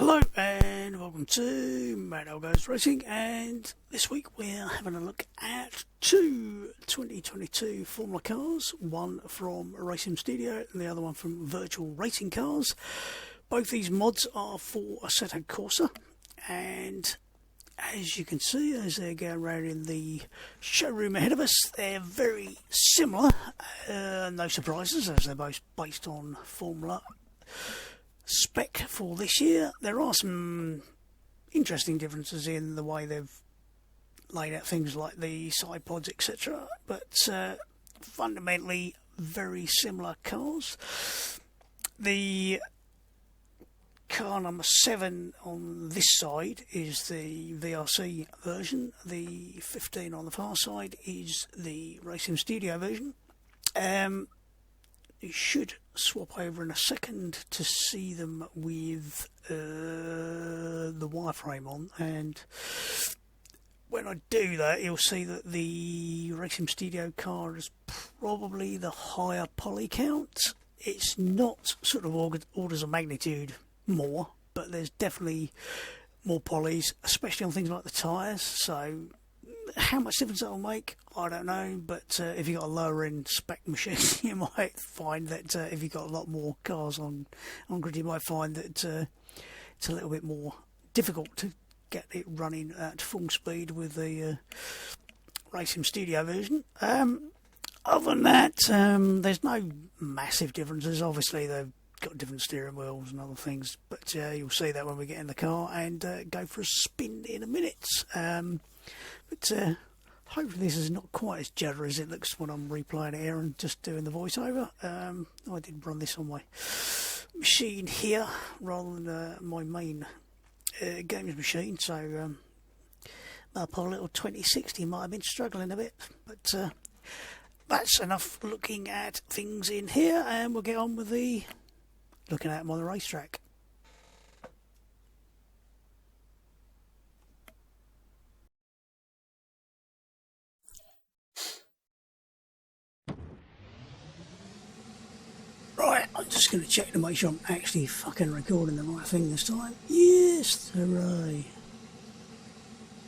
Hello and welcome to Mad Old Goes Racing, and this week we're having a look at two 2022 Formula cars, one from Racing Studio and the other one from Virtual Racing Cars. Both these mods are for Assetto Corsa, and as you can see as they're going around in the showroom ahead of us, they're very similar, no surprises as they're both based on Formula spec for this year. There are some interesting differences in the way they've laid out things like the side pods, etc., but fundamentally very similar cars. The car number 7 on this side is the VRC version, the 15 on the far side is the Racing Studio version. You should swap over in a second to see them with the wireframe on, and when I do that you'll see that the Racing Studio car is probably the higher poly count. It's not sort of orders of magnitude more, but there's definitely more polys, especially on things like the tyres. So how much difference that will make, I don't know, but if you've got a lower end spec machine you might find that if you've got a lot more cars on grid, you might find that it's a little bit more difficult to get it running at full speed with the Racing Studio version. Other than that, there's no massive differences. Obviously they've got different steering wheels and other things, but you'll see that when we get in the car and go for a spin in a minute. But hopefully this is not quite as juddery as it looks when I'm replaying it here and just doing the voiceover. I did run this on my machine here rather than my main games machine, so my poor little 2060 might have been struggling a bit. But that's enough looking at things in here, and we'll get on with the looking at them on the racetrack. Right, I'm just going to check to make sure I'm actually fucking recording the right thing this time. Yes, hooray.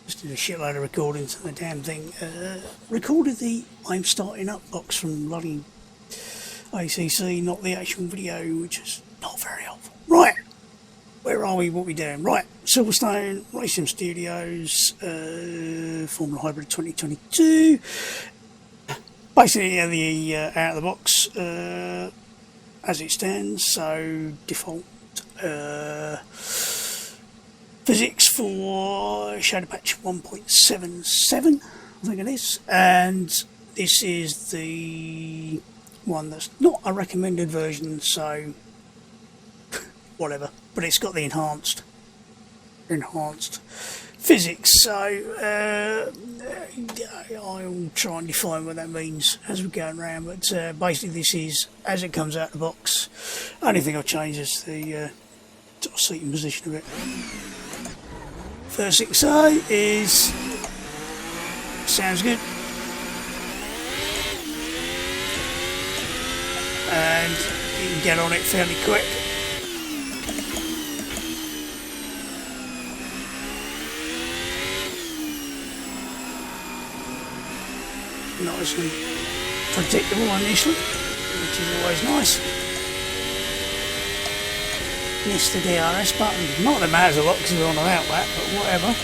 Just did a shitload of recordings on the damn thing. Recorded the I'm starting up box from bloody ACC, not the actual video, which is not very helpful. Right, where are we, what are we doing? Right, Silverstone, Racing Studios, Formula Hybrid 2022. Basically the out of the box as it stands, so default physics for Shadow Patch 1.77, I think it is, and this is the one that's not a recommended version, so whatever, but it's got the enhanced physics, so I'll try and define what that means as we go around, but basically this is as it comes out of the box. Only thing I've changed is the sort of seating position of it. First thing to say is sounds good, and you can get on it fairly quick. Nicely predictable initially, which is always nice. Missed the DRS button, not that it matters a lot because we're on an outlap, but whatever.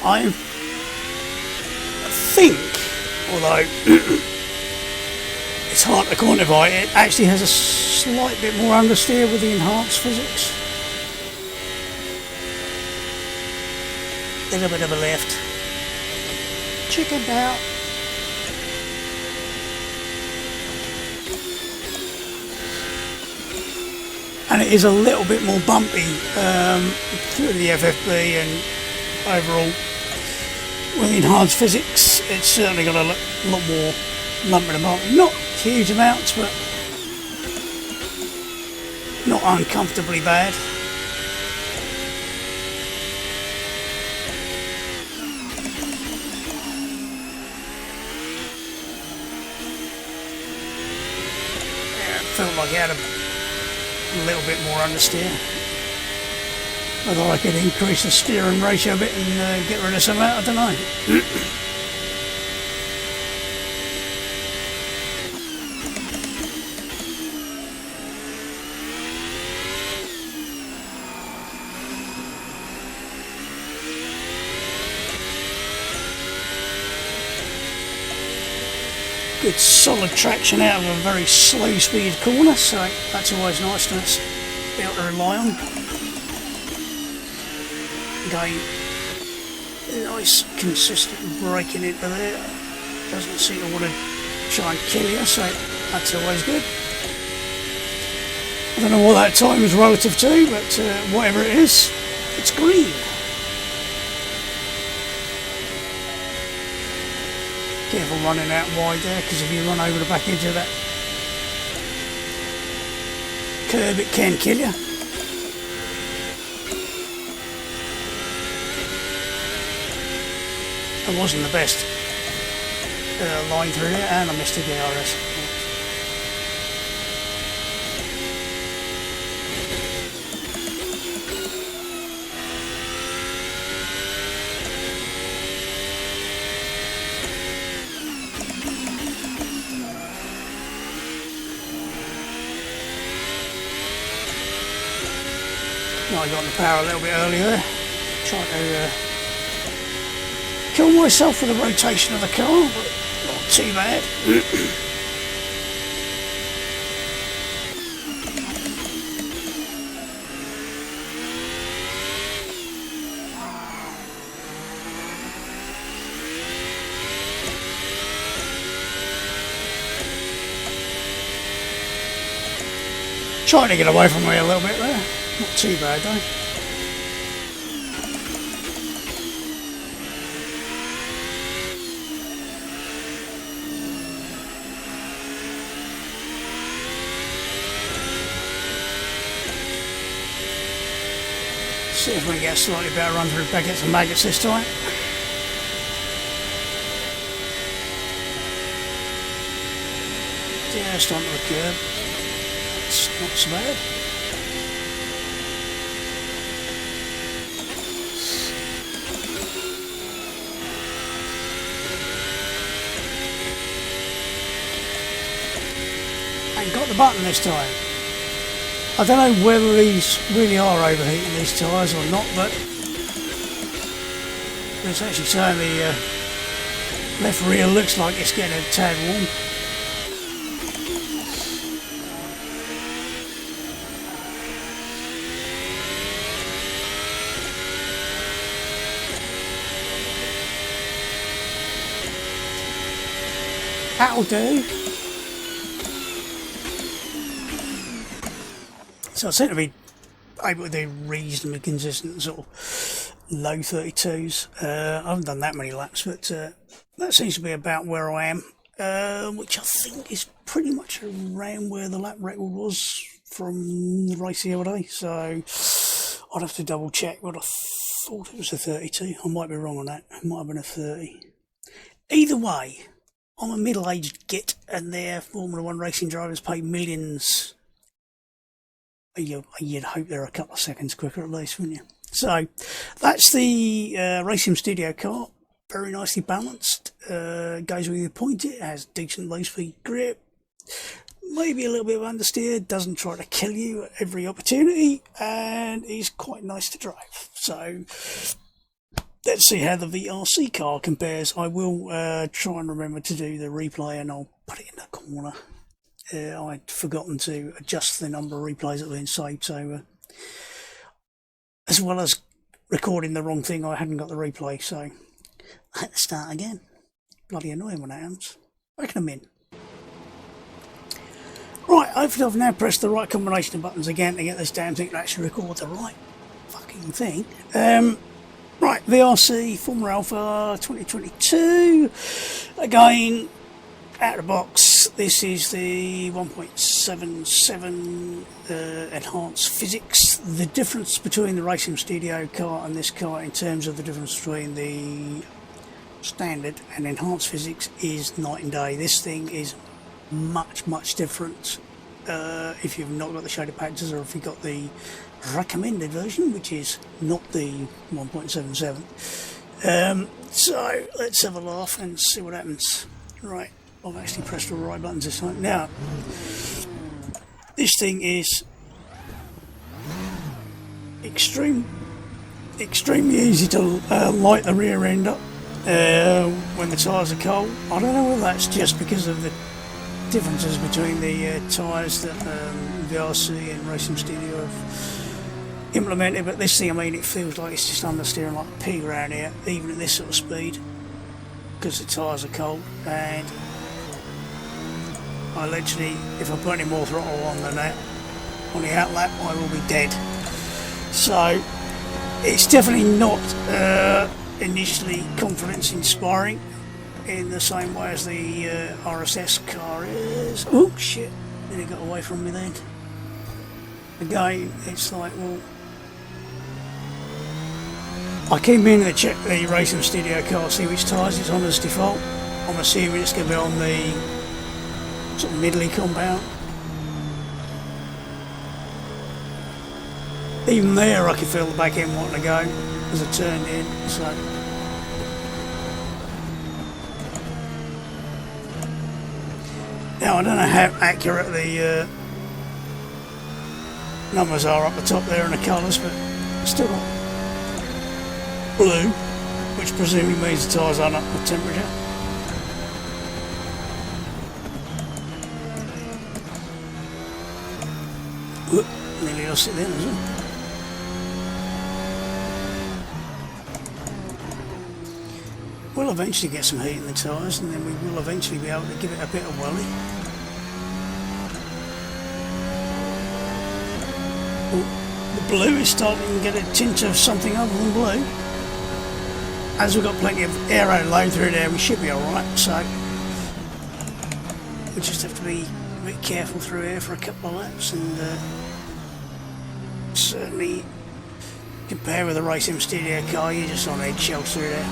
I think, although it's hard to quantify, it actually has a slight bit more understeer with the enhanced physics. Little bit of a lift. Chickened out. And it is a little bit more bumpy through the FFB, and overall with the enhanced physics it's certainly got a lot more lump in the market. Not huge amounts, but not uncomfortably bad. felt like it had a little bit more understeer. Whether I could increase the steering ratio a bit and get rid of some out, I don't know. Good solid traction out of a very slow speed corner, so that's always nice to be able to rely on. Again, nice consistent braking into there, doesn't seem to want to try and kill you, so that's always good. I don't know what that time is relative to, but whatever it is, it's green. Careful running out wide there, because if you run over the back edge of that curb, it can kill you. It wasn't the best line through there, and I missed a DRS. I got in the power a little bit earlier, trying to kill myself for the rotation of the car, but not too bad. Trying to get away from me a little bit there. Not too bad though. See if we can get a slightly better run through packets and maggots this time. Just onto the curb. It's not so bad. Got the button this time. I don't know whether these really are overheating, these tyres, or not, but it's actually saying the left rear looks like it's getting a tad warm. That'll do. So I seem to be able to do reasonably consistent sort of low 32s. I haven't done that many laps, but that seems to be about where I am, which I think is pretty much around where the lap record was from the race the other day. So I'd have to double check, but I thought it was a 32. I might be wrong on that. It might have been a 30. Either way, I'm a middle-aged git, and their Formula 1 racing drivers pay millions. You'd hope they're a couple of seconds quicker at least, wouldn't you? So that's the Racing Studio car. Very nicely balanced. Goes with your point. It has decent low speed grip. Maybe a little bit of understeer. Doesn't try to kill you at every opportunity, and is quite nice to drive. So let's see how the VRC car compares. I will try and remember to do the replay, and I'll put it in the corner. I'd forgotten to adjust the number of replays that have been saved, so as well as recording the wrong thing, I hadn't got the replay, so I had to start again. Bloody annoying when that happens. Reckon I'm in. Right, hopefully I've now pressed the right combination of buttons again to get this damn thing to actually record the right fucking thing. Right, VRC Formula Alpha 2022. Again, out of the box, this is the 1.77 enhanced physics. The difference between the Racing Studio car and this car in terms of the difference between the standard and enhanced physics is night and day. This thing is much different if you've not got the shaded patches, or if you've got the recommended version, which is not the 1.77. So let's have a laugh and see what happens. Right, I've actually pressed all the right buttons this time. Now, this thing is extremely easy to light the rear end up when the tyres are cold. I don't know whether that's just because of the differences between the tyres that VRC and Racing Studio have implemented, but this thing, I mean, it feels like it's just understeering like a pig around here, even at this sort of speed, because the tyres are cold. And I literally, if I put any more throttle on than that on the outlap, I will be dead. So it's definitely not initially confidence inspiring in the same way as the RSS car is. Oh shit, then it got away from me then. Again, it's like, well, I keep meaning to check the Racing Studio car, see which tyres it's on as default. I'm assuming it's going to be on the sort of middly compound. Even there I could feel the back end wanting to go as I turned in, so now I don't know how accurate the numbers are up the top there and the colours, but still got blue, which presumably means the tyres aren't up to temperature. Whoop, nearly lost it then as well. We'll eventually get some heat in the tyres, and then we will eventually be able to give it a bit of welly. Oh, the blue is starting to get a tint of something other than blue. As we've got plenty of aero load through there, we should be alright, so we just have to be a bit careful through here for a couple of laps, and certainly compare with the Racing Studio car, you're just on eggshells through there.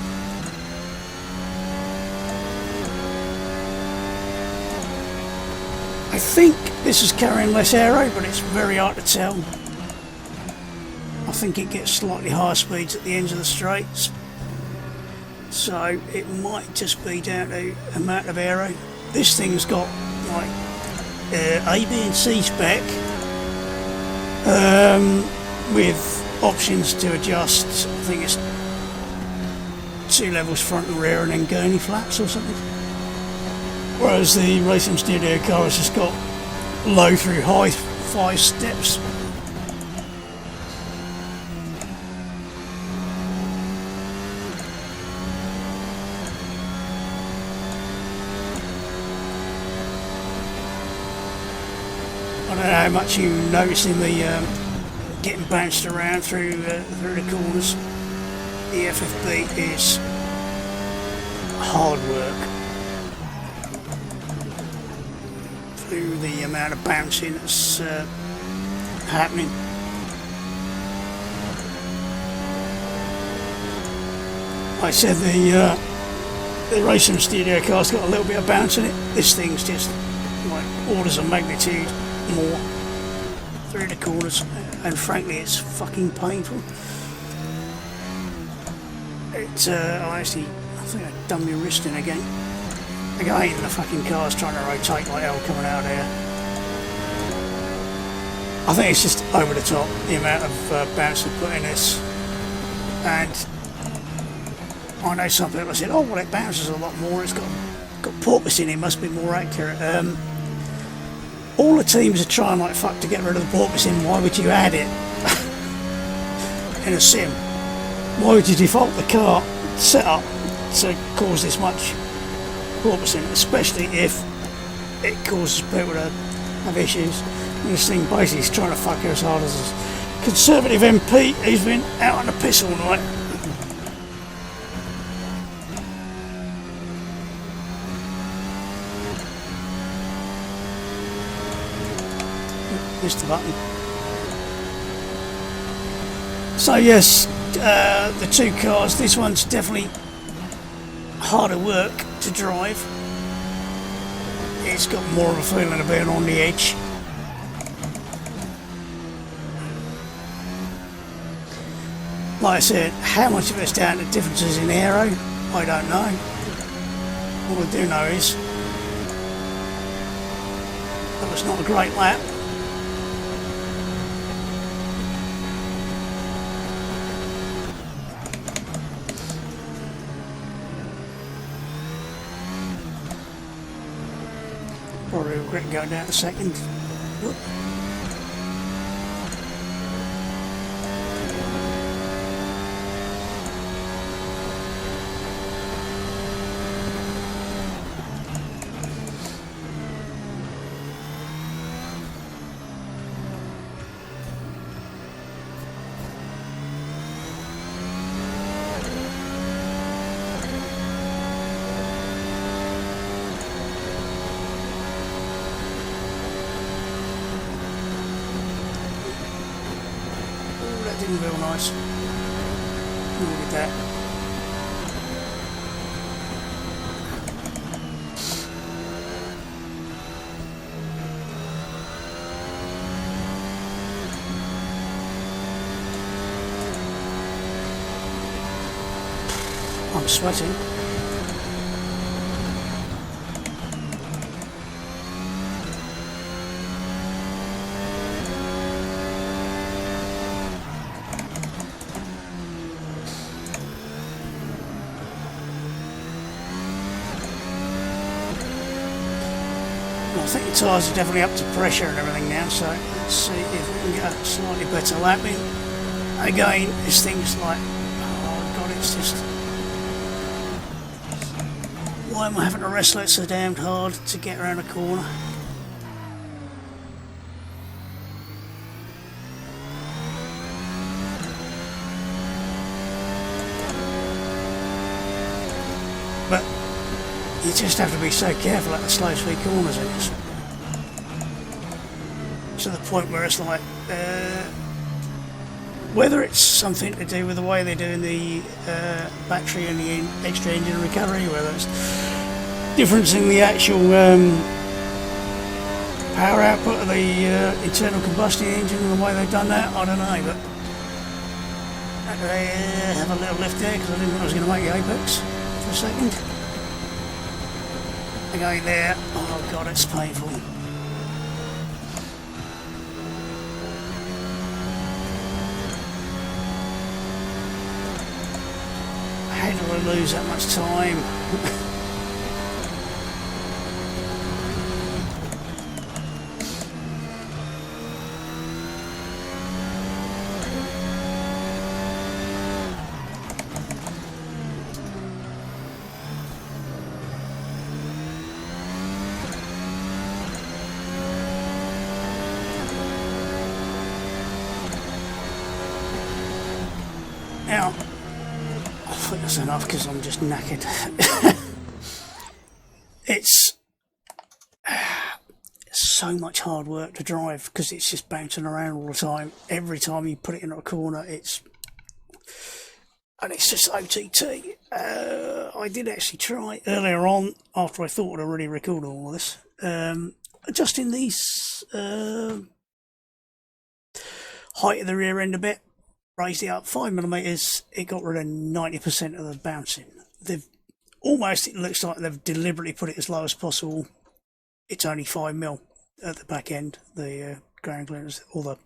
I think this is carrying less aero, but it's very hard to tell. I think it gets slightly higher speeds at the ends of the straights, so it might just be down to amount of aero. This thing's got like A, B and C spec with options to adjust. I think it's 2 levels front and rear and then gurney flaps or something. Whereas the Racing Studio car has just got low through high 5 steps. I don't know how much you notice in the getting bounced around through the corners. The FFB is hard work. Through the amount of bouncing that's happening. Like I said, the Racing Studio car's got a little bit of bounce in it. This thing's just like orders of magnitude more through the corners, and frankly it's fucking painful. I think I done my wrist in again. Again, the fucking car's trying to rotate like hell coming out here. I think it's just over the top, the amount of bounce they put in this. And I know some people have said, oh well, it bounces a lot more, it's got porpoise in it, must be more accurate. All the teams are trying like fuck to get rid of the porpoising. Why would you add it in a sim? Why would you default the car setup to cause this much porpoising, especially if it causes people to have issues? And this thing basically is trying to fuck her as hard as a Conservative MP who's been out on the piss all night. Missed the button. So yes, the two cars, this one's definitely harder work to drive. It's got more of a feeling of being on the edge, Like I said, how much of it's down to differences in aero, I don't know. All I do know is that was not a great lap. Probably regret going down a second. Whoop. Didn't feel nice. Look at that. I'm sweating. I think the tyres are definitely up to pressure and everything now, so let's see if we can get a slightly better lap in. Again, this thing's like, oh god, it's just... Why am I having to wrestle it so damned hard to get around a corner? But you just have to be so careful at the slow speed corners, and it's to the point where it's like, whether it's something to do with the way they're doing the battery and the extra engine recovery, whether it's difference in the actual power output of the internal combustion engine and the way they've done that, I don't know, but they have a little lift there because I didn't think I was going to make the apex for a second. Going there, oh god, it's painful. How do I lose that much time? Now, I think that's enough because I'm just knackered. It's so much hard work to drive because it's just bouncing around all the time. Every time you put it into a corner, it's just OTT. I did actually try earlier on, after I thought I'd already recorded all of this, adjusting these height of the rear end a bit. Raised it up 5mm, it got rid of 90% of the bouncing. They've almost, it looks like they've deliberately put it as low as possible. It's only 5mm at the back end, the ground clearance, or the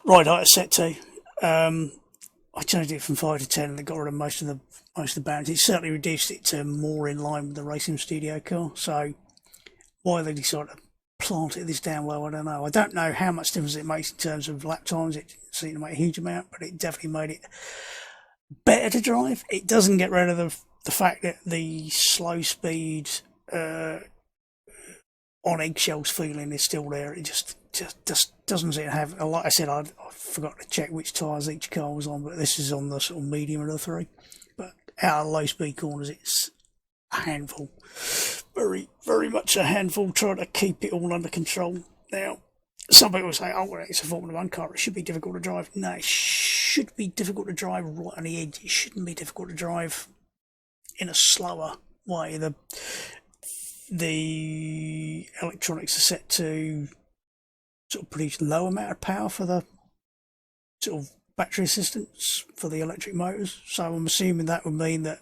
ride height is set to. I changed it from 5 to 10 and it got rid of most of the bounce. It certainly reduced it to more in line with the racing studio car. So why they decided to plant it this down low, I don't know. I don't know how much difference it makes in terms of lap times. It didn't seem to make a huge amount, but it definitely made it better to drive. It doesn't get rid of the fact that the slow speed on eggshells feeling is still there. It just doesn't seem to have, like I said, I forgot to check which tyres each car was on, but this is on the sort of medium of the three. But out of low speed corners, it's a handful. Very, very much a handful, trying to keep it all under control. Now, some people say, oh, well, it's a Formula 1 car, it should be difficult to drive. No, it should be difficult to drive right on the edge. It shouldn't be difficult to drive in a slower way. The electronics are set to sort of produce low amount of power for the sort of battery assistance for the electric motors. So I'm assuming that would mean that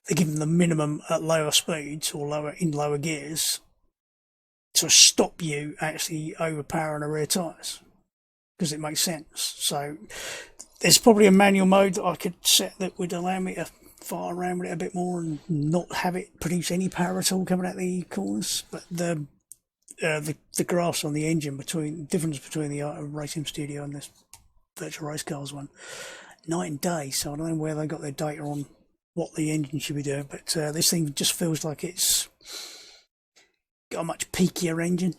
they're giving the minimum at lower speeds or lower gears to stop you actually overpowering the rear tyres, because it makes sense. So there's probably a manual mode that I could set that would allow me to fire around with it a bit more and not have it produce any power at all coming out the corners. But the graphs on the engine, difference between the Racing Studio and this virtual race cars one, night and day. So I don't know where they got their data on what the engine should be doing, but this thing just feels like it's got a much peakier engine.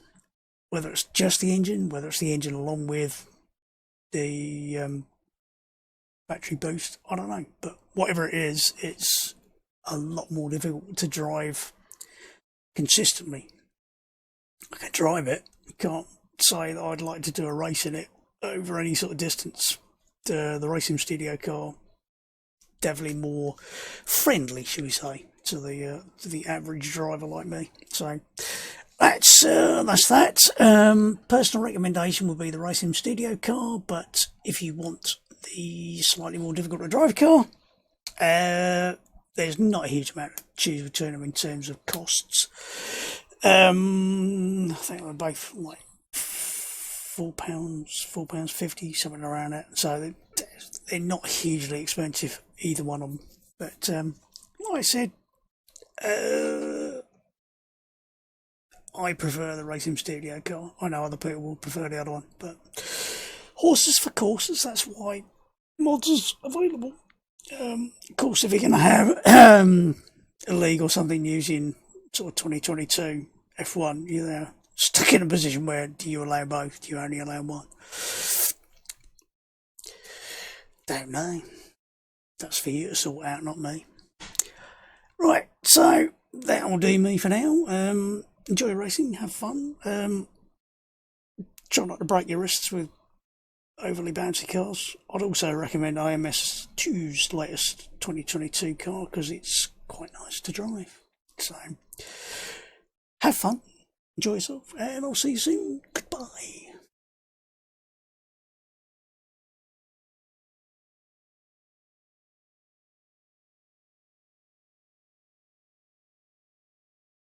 Whether it's just the engine, whether it's the engine along with the battery boost, I don't know. But whatever it is, it's a lot more difficult to drive consistently. I can drive it. You can't say that I'd like to do a race in it over any sort of distance. The Racing Studio car, definitely more friendly, shall we say, to the average driver like me. So that's that. Personal recommendation would be the Racing Studio car, but if you want the slightly more difficult to drive car, there's not a huge amount to choose between them in terms of costs. I think they're both like £4.50, something around that. So they're not hugely expensive, either one of them. But like I said, I prefer the Racing Studio car. I know other people will prefer the other one, but horses for courses. That's why Mods is available. Of course, if you're going to have a league or something using sort of 2022 F1, you're stuck in a position where do you allow both? Do you only allow one? Don't know. That's for you to sort out, not me. Right, so that'll do me for now. Enjoy racing, have fun. Try not to break your wrists with overly bouncy cars. I'd also recommend IMS2's latest 2022 car because it's quite nice to drive. So have fun, enjoy yourself, and I'll see you soon. Goodbye.